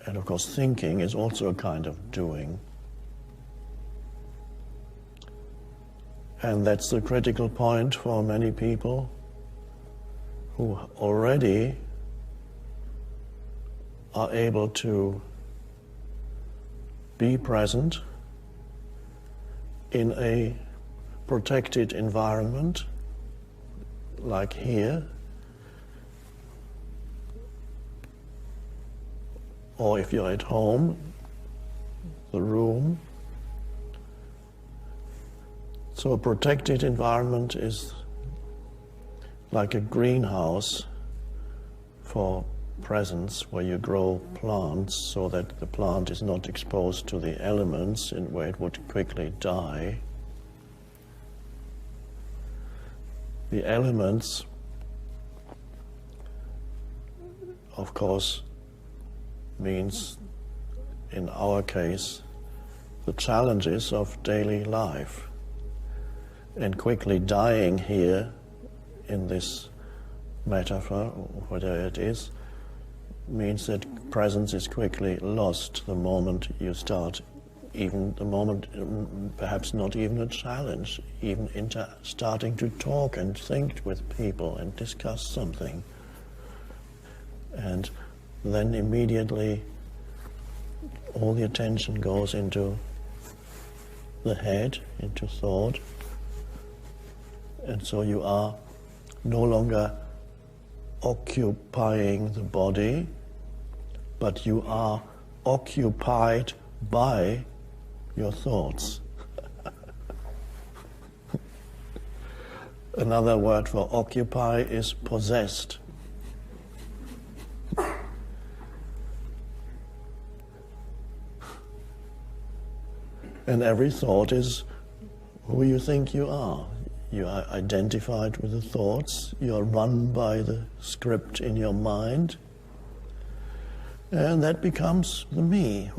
And of course, thinking is also a kind of doing. And that's the critical point for many people who already are able to be present in a protected environment, like here, or if you're at home, the room. So a protected environment is like a greenhouse for presence, where you grow plants so that the plant is not exposed to the elements in where it would quickly die. The elements, of course, means, in our case, the challenges of daily life. And quickly dying here, in this metaphor, or whatever it is, means that presence is quickly lost the moment you start, even the moment, perhaps not even a challenge, even starting to talk and think with people and discuss something. And then immediately all the attention goes into the head, into thought, and so you are no longer occupying the body, but you are occupied by your thoughts. Another word for occupy is possessed. And every thought is who you think you are. You are identified with the thoughts, you are run by the script in your mind, and that becomes the me.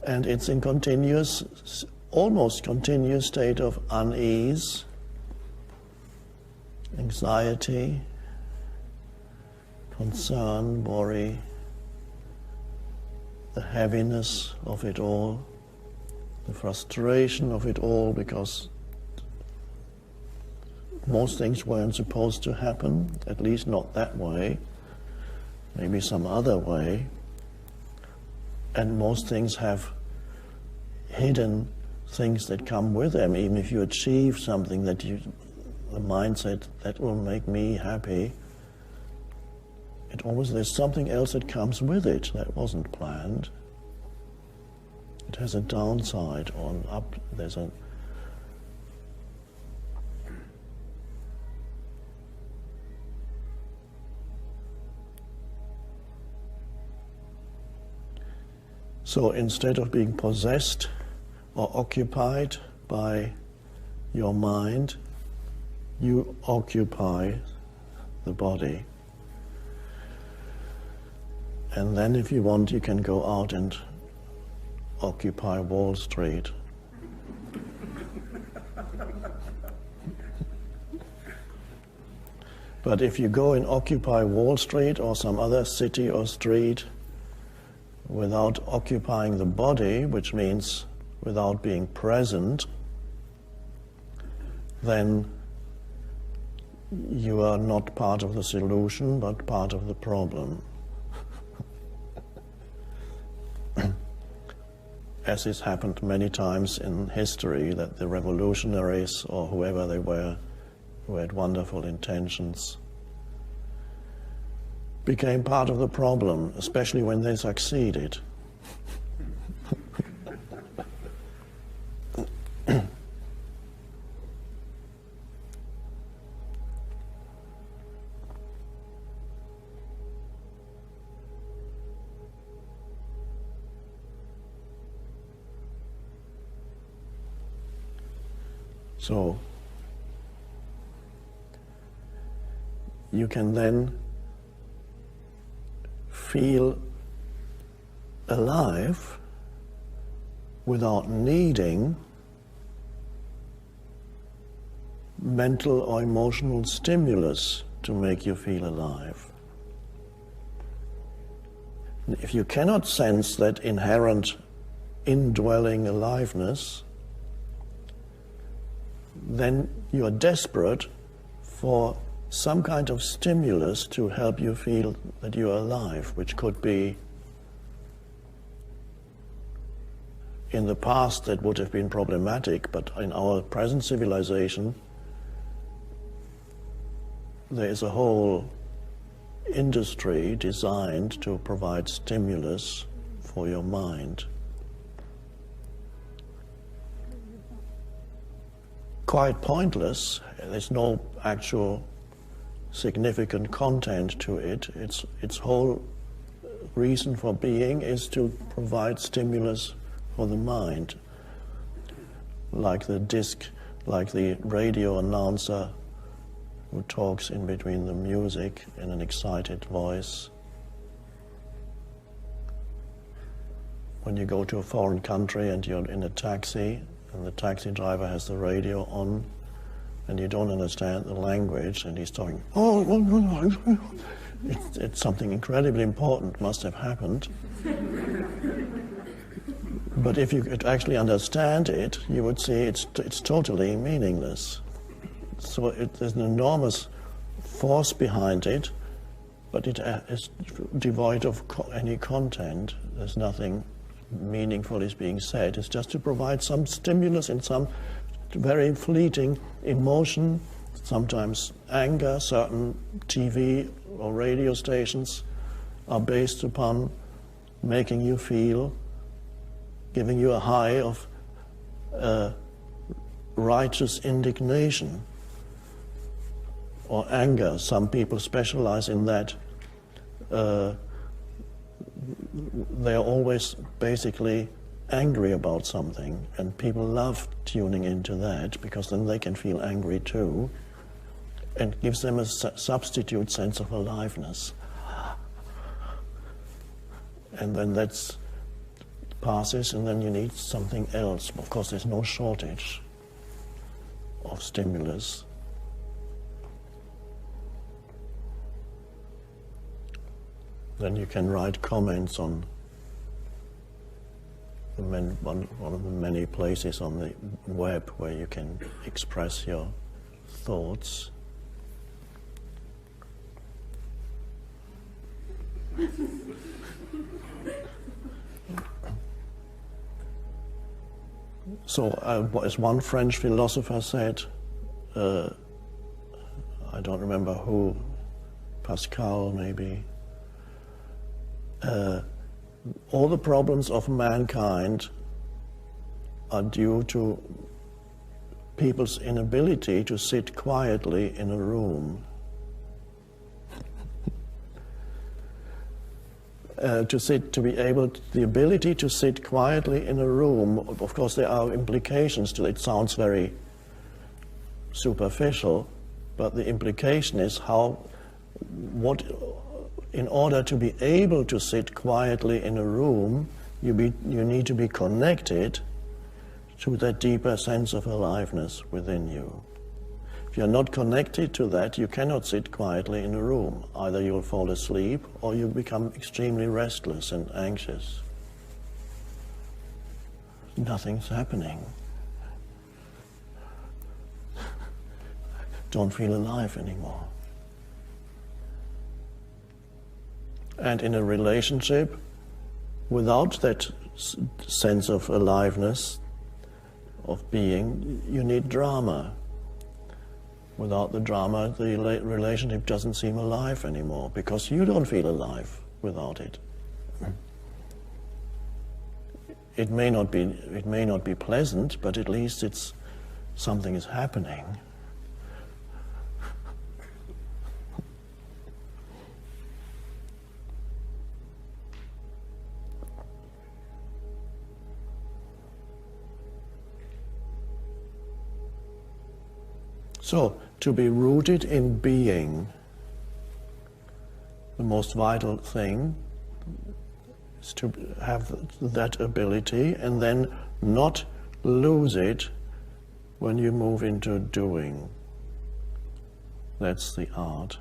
And it's in continuous, almost continuous state of unease, anxiety, concern, worry, the heaviness of it all, the frustration of it all, because most things weren't supposed to happen, at least not that way, maybe some other way. And most things have hidden things that come with them. Even if you achieve something that the mind said, that will make me happy, there's something else that comes with it that wasn't planned. It has a downside on up, there's a So instead of being possessed or occupied by your mind, you occupy the body. And then if you want, you can go out and occupy Wall Street. But if you go and occupy Wall Street or some other city or street without occupying the body, which means without being present, then you are not part of the solution, but part of the problem. As has happened many times in history, that the revolutionaries or whoever they were, who had wonderful intentions, became part of the problem, especially when they succeeded. So you can then feel alive without needing mental or emotional stimulus to make you feel alive. If you cannot sense that inherent indwelling aliveness, then you are desperate for some kind of stimulus to help you feel that you are alive, which could be, in the past that would have been problematic, but in our present civilization there is a whole industry designed to provide stimulus for your mind. Quite pointless, there's no actual significant content to it. Its whole reason for being is to provide stimulus for the mind. Like the disc, like the radio announcer who talks in between the music in an excited voice. When you go to a foreign country and you're in a taxi and the taxi driver has the radio on and you don't understand the language and he's talking, it's something incredibly important must have happened. But if you could actually understand it, you would see it's totally meaningless. So there's an enormous force behind it, but it is devoid of any content. There's nothing meaningful is being said. It's just to provide some stimulus in some very fleeting emotion, sometimes anger. Certain TV or radio stations are based upon making you feel, giving you a high of righteous indignation or anger. Some people specialize in that. They are always basically angry about something, and people love tuning into that because then they can feel angry too, and gives them a substitute sense of aliveness. And then that passes, and then you need something else. Of course, there's no shortage of stimulus. Then you can write comments on one of the many places on the web where you can express your thoughts. So, as one French philosopher said, I don't remember who, Pascal maybe, all the problems of mankind are due to people's inability to sit quietly in a room. The ability to sit quietly in a room, of course there are implications to it. It sounds very superficial, but the implication is in order to be able to sit quietly in a room, you need to be connected to that deeper sense of aliveness within you. If you're not connected to that, you cannot sit quietly in a room. Either you'll fall asleep or you become extremely restless and anxious. Nothing's happening. Don't feel alive anymore. And in a relationship, without that sense of aliveness, of being, you need drama. Without the drama, the relationship doesn't seem alive anymore, because you don't feel alive without it. It may not be pleasant, but at least something is happening. So, to be rooted in being, the most vital thing is to have that ability and then not lose it when you move into doing. That's the art.